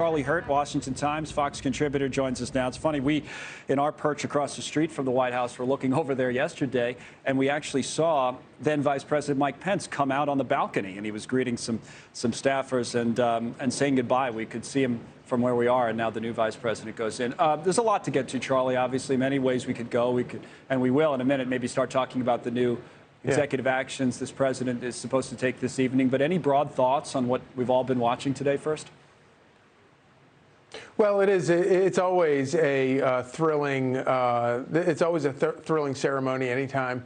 Charlie Hurt, Washington Times, Fox contributor, joins us now. It's funny, we, in our perch across the street from the White House, were looking over there yesterday, and we actually saw then Vice President Mike Pence come out on the balcony, and he was greeting some staffers and saying goodbye. We could see him from where we are, and now the new Vice President goes in. There's a lot to get to, Charlie. Obviously, many ways we could go. And we will in a minute maybe start talking about the new executive actions this president is supposed to take this evening. But any broad thoughts on what we've all been watching today first? Well, it's always a thrilling. It's always a thrilling ceremony anytime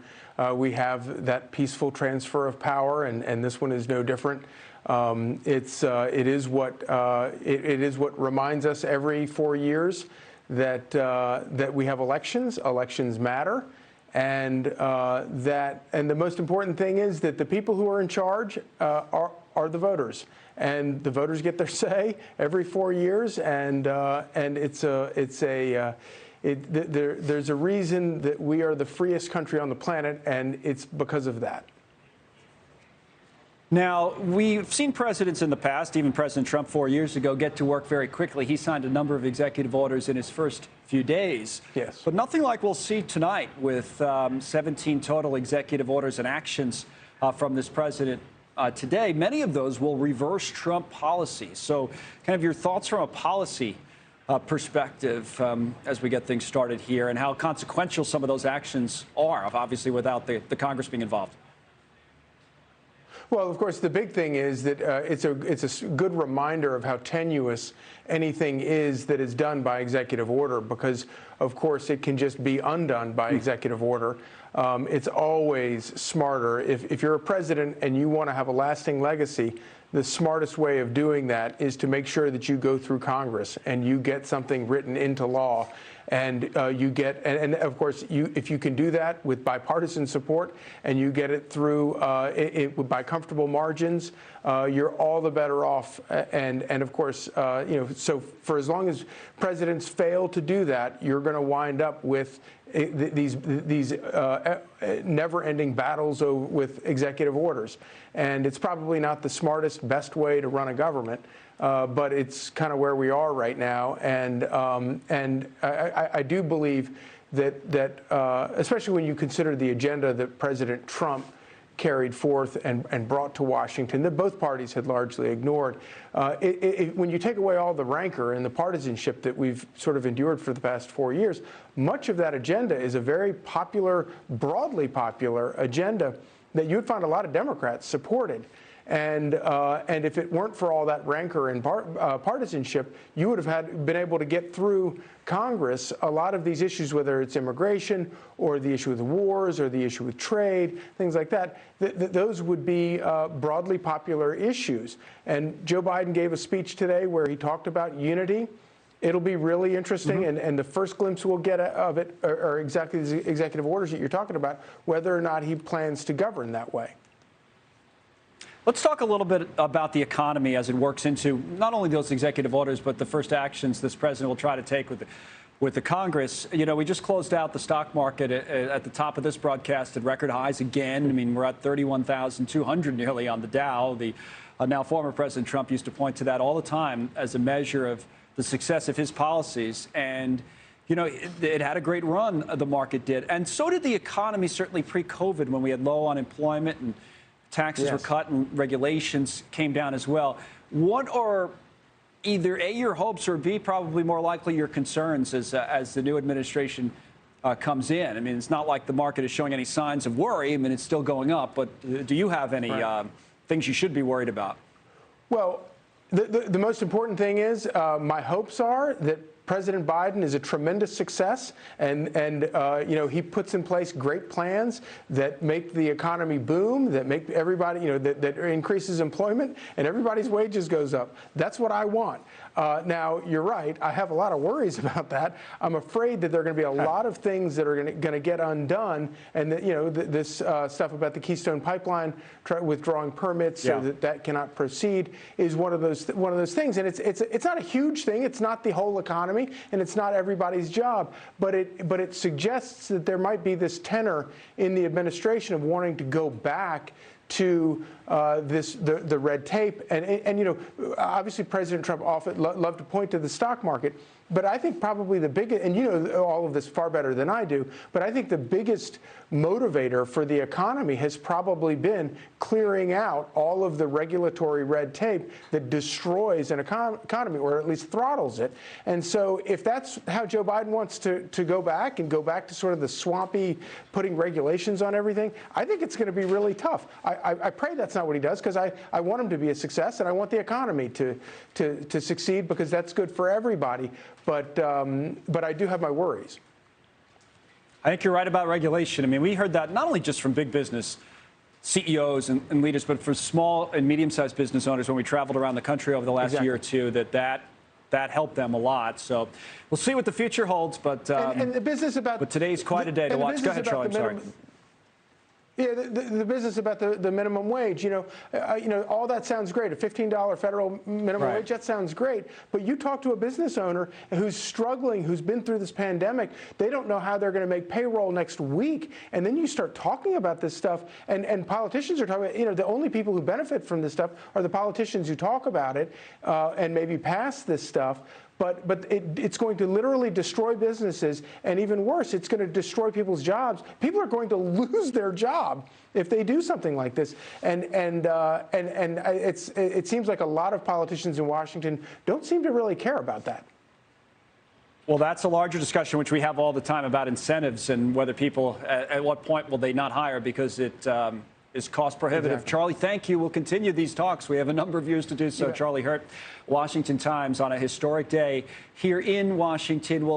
we have that peaceful transfer of power, and this one is no different. It is what reminds us every 4 years that we have elections. Elections matter, and the most important thing is that the people who are in charge are the voters. And the voters get their say every 4 years, and there's a reason that we are the freest country on the planet, and it's because of that. Now, we've seen presidents in the past, even President Trump 4 years ago, get to work very quickly. He signed a number of executive orders in his first few days. Yes. But nothing like we'll see tonight with 17 total executive orders and actions from this president. Today, many of those will reverse Trump policy. So kind of your thoughts from a policy perspective as we get things started here, and how consequential some of those actions are, obviously without the Congress being involved. Well, of course, the big thing is that it's a good reminder of how tenuous anything is that is done by executive order, because, of course, it can just be undone by executive order. It's always smarter. If you're a president and you want to have a lasting legacy, the smartest way of doing that is to make sure that you go through Congress and you get something written into law. And and of course, if you can do that with bipartisan support and you get it through by comfortable margins, you're all the better off. And of course, so for as long as presidents fail to do that, you're going to wind up with these never-ending battles with executive orders. And it's probably not the smartest, best way to run a government. But it's kind of where we are right now, and I do believe that especially when you consider the agenda that President Trump carried forth and brought to Washington, that both parties had largely ignored. When you take away all the rancor and the partisanship that we've sort of endured for the past 4 years, much of that agenda is a very popular, broadly popular agenda that you would find a lot of Democrats supported. And if it weren't for all that rancor and partisanship, you would have been able to get through Congress a lot of these issues, whether it's immigration or the issue with the wars or the issue with trade, things like that. Those would be broadly popular issues. And Joe Biden gave a speech today where he talked about unity. It'll be really interesting, and the first glimpse we'll get of it are exactly the executive orders that you're talking about, whether or not he plans to govern that way. Let's talk a little bit about the economy as it works into not only those executive orders, but the first actions this president will try to take with the Congress. You know, we just closed out the stock market at the top of this broadcast at record highs again. I mean, we're at 31,200 nearly on the Dow. The now former President Trump used to point to that all the time as a measure of the success of his policies. And, you know, it had a great run, the market did. And so did the economy, certainly pre-COVID, when we had low unemployment and taxes were cut and regulations came down as well. What are either A, your hopes, or B, probably more likely your concerns as the new administration comes in? I mean, it's not like the market is showing any signs of worry. I mean, it's still going up. But do you have any things you should be worried about? Well, the most important thing is my hopes are that President Biden is a tremendous success, and he puts in place great plans that make the economy boom, that make everybody, that increases employment, and everybody's wages goes up. That's what I want. Now, you're right. I have a lot of worries about that. I'm afraid that there are going to be a lot of things that are going to get undone, and that this stuff about the Keystone Pipeline withdrawing permits so that cannot proceed is one of those things. And it's not a huge thing. It's not the whole economy. And it's not everybody's job, but it suggests that there might be this tenor in the administration of wanting to go back to the red tape. And you know, obviously President Trump often loved to point to the stock market. But I think probably the biggest, and you know all of this far better than I do, but I think the biggest motivator for the economy has probably been clearing out all of the regulatory red tape that destroys an economy, or at least throttles it. And so if that's how Joe Biden wants to go back to sort of the swampy putting regulations on everything, I think it's going to be really tough. I pray that's not what he does, because I want him to be a success, and I want the economy to succeed, because that's good for everybody. But I do have my worries. I think you're right about regulation. I mean, we heard that not only just from big business CEOs and leaders, but for small and medium-sized business owners when we traveled around the country over the last year or two, that helped them a lot. So we'll see what the future holds. But and the business about but today's quite a day to watch. Go ahead, Charlie. I'm sorry. Yeah, the business about the minimum wage, you know, all that sounds great. A $15 federal minimum wage, that sounds great. But you talk to a business owner who's struggling, who's been through this pandemic, they don't know how they're going to make payroll next week. And then you start talking about this stuff, and politicians are talking about, you know, the only people who benefit from this stuff are the politicians who talk about it and maybe pass this stuff. But it's going to literally destroy businesses, and even worse, it's going to destroy people's jobs. People are going to lose their job if they do something like this. And it seems like a lot of politicians in Washington don't seem to really care about that. Well, that's a larger discussion, which we have all the time, about incentives and whether people, at what point will they not hire because it is cost prohibitive. Exactly. Charlie, thank you. We'll continue these talks. We have a number of years to do so. Charlie Hurt, Washington Times, on a historic day here in Washington.